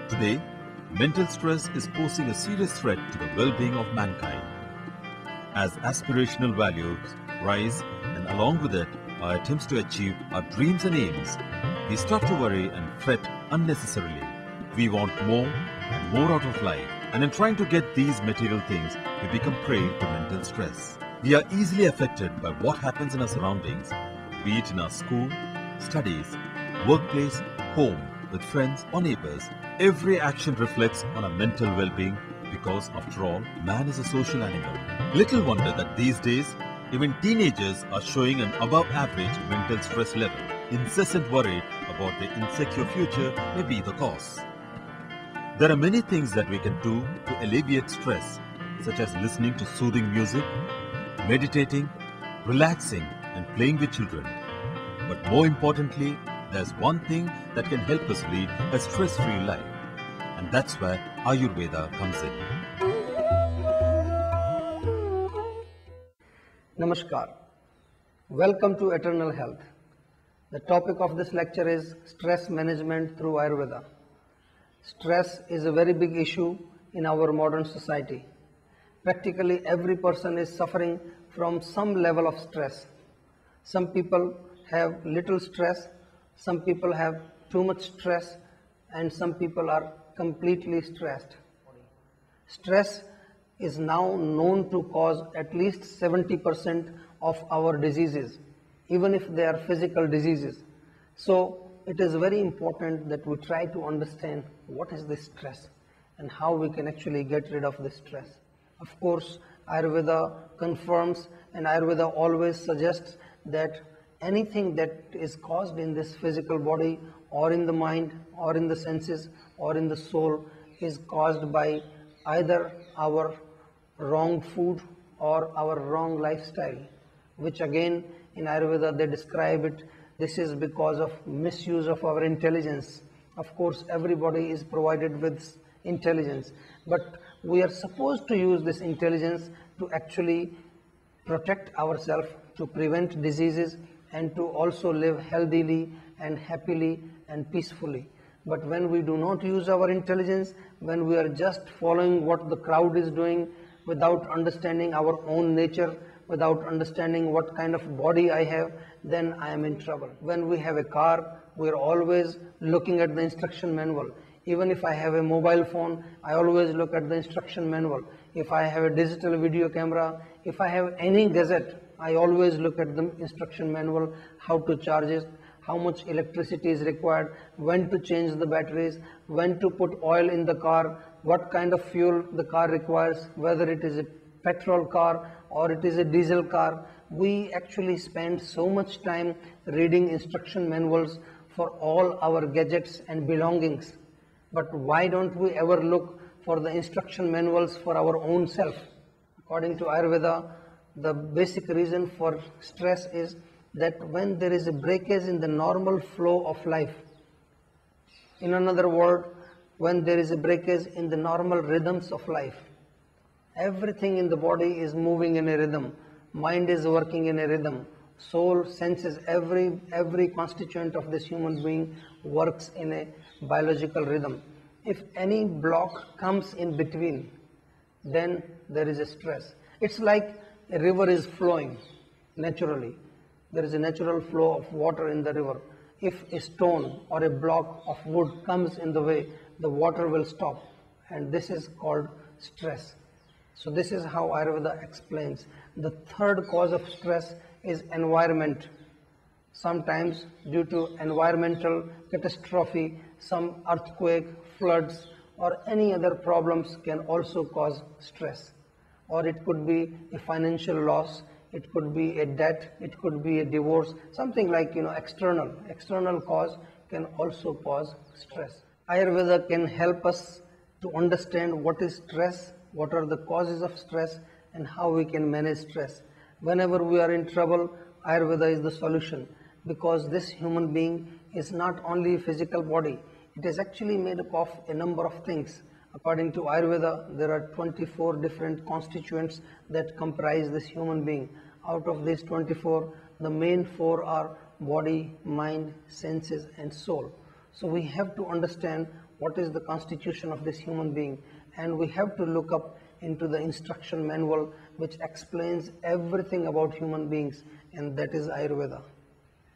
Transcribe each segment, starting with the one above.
Today, mental stress is posing a serious threat to the well-being of mankind. As aspirational values rise and along with it our attempts to achieve our dreams and aims, we start to worry and fret unnecessarily. We want more and more out of life, and in trying to get these material things, we become prey to mental stress. We are easily affected by what happens in our surroundings, be it in our school, studies, workplace, home, with friends or neighbors. Every action reflects on our mental well-being because, after all, man is a social animal. Little wonder that these days, even teenagers are showing an above-average mental stress level. Incessant worry about their insecure future may be the cause. There are many things that we can do to alleviate stress, such as listening to soothing music, meditating, relaxing, and playing with children. But more importantly, there's one thing that can help us lead a stress-free life, and that's where Ayurveda comes in. Namaskar. Welcome to Eternal Health. The topic of this lecture is stress management through Ayurveda. Stress is a very big issue in our modern society. Practically every person is suffering from some level of stress. Some people have little stress, some people have too much stress, and some people are completely stressed. Stress is now known to cause at least 70% of our diseases, even if they are physical diseases. So it is very important that we try to understand what is this stress and how we can actually get rid of this stress. Of course, Ayurveda confirms, and Ayurveda always suggests that anything that is caused in this physical body or in the mind or in the senses or in the soul is caused by either our wrong food or our wrong lifestyle, which again in Ayurveda they describe it, this is because of misuse of our intelligence. Of course, everybody is provided with intelligence, but we are supposed to use this intelligence to actually protect ourselves, to prevent diseases, and to also live healthily and happily and peacefully. But when we do not use our intelligence, when we are just following what the crowd is doing without understanding our own nature, without understanding what kind of body I have, then I am in trouble. When we have a car, we are always looking at the instruction manual. Even if I have a mobile phone, I always look at the instruction manual. If I have a digital video camera, if I have any gadget, I always look at the instruction manual, how to charge it, how much electricity is required, when to change the batteries, when to put oil in the car, what kind of fuel the car requires, whether it is a petrol car or it is a diesel car. We actually spend so much time reading instruction manuals for all our gadgets and belongings. But why don't we ever look for the instruction manuals for our own self? According to Ayurveda, the basic reason for stress is that when there is a breakage in the normal flow of life, in another word, when there is a breakage in the normal rhythms of life, everything in the body is moving in a rhythm, mind is working in a rhythm, soul, senses, every constituent of this human being works in a biological rhythm. If any block comes in between, then there is a stress. It's like a river is flowing naturally. There is a natural flow of water in the river. If a stone or a block of wood comes in the way, the water will stop, and this is called stress. So this is how Ayurveda explains. The third cause of stress is environment. Sometimes due to environmental catastrophe, some earthquake, floods, or any other problems can also cause stress. Or it could be a financial loss, it could be a debt, it could be a divorce, something like external cause can also cause stress. Ayurveda can help us to understand what is stress, what are the causes of stress, and how we can manage stress. Whenever we are in trouble, Ayurveda is the solution, because this human being is not only a physical body, it is actually made up of a number of things. According to Ayurveda, there are 24 different constituents that comprise this human being. Out of these 24, the main 4 are body, mind, senses, and soul. So we have to understand what is the constitution of this human being, and we have to look up into the instruction manual which explains everything about human beings, and that is Ayurveda.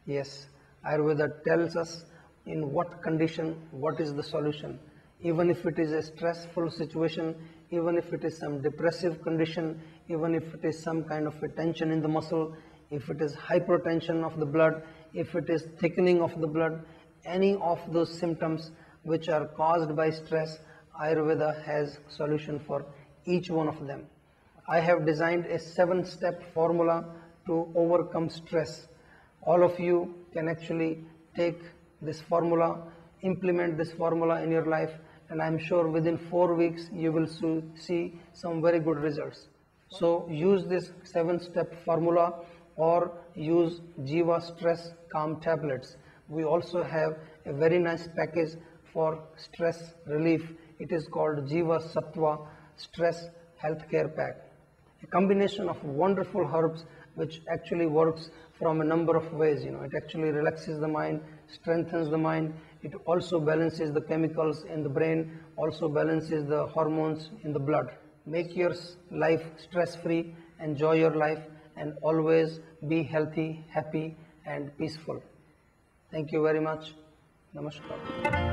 Yes, Ayurveda tells us in what condition, what is the solution. Even if it is a stressful situation, even if it is some depressive condition, even if it is some kind of a tension in the muscle, if it is hypertension of the blood, if it is thickening of the blood, any of those symptoms which are caused by stress, Ayurveda has solution for each one of them. I have designed a 7-step formula to overcome stress. All of you can actually take this formula, implement this formula in your life, and I'm sure within 4 weeks you will see some very good results. So use this 7-step formula or use Jiva Stress Calm tablets. We also have a very nice package for stress relief. It is called Jiva Sattva Stress Healthcare Pack. A combination of wonderful herbs which actually works from a number of ways. It actually relaxes the mind, strengthens the mind. It also balances the chemicals in the brain, also balances the hormones in the blood. Make your life stress-free, enjoy your life, and always be healthy, happy, and peaceful. Thank you very much. Namaskar.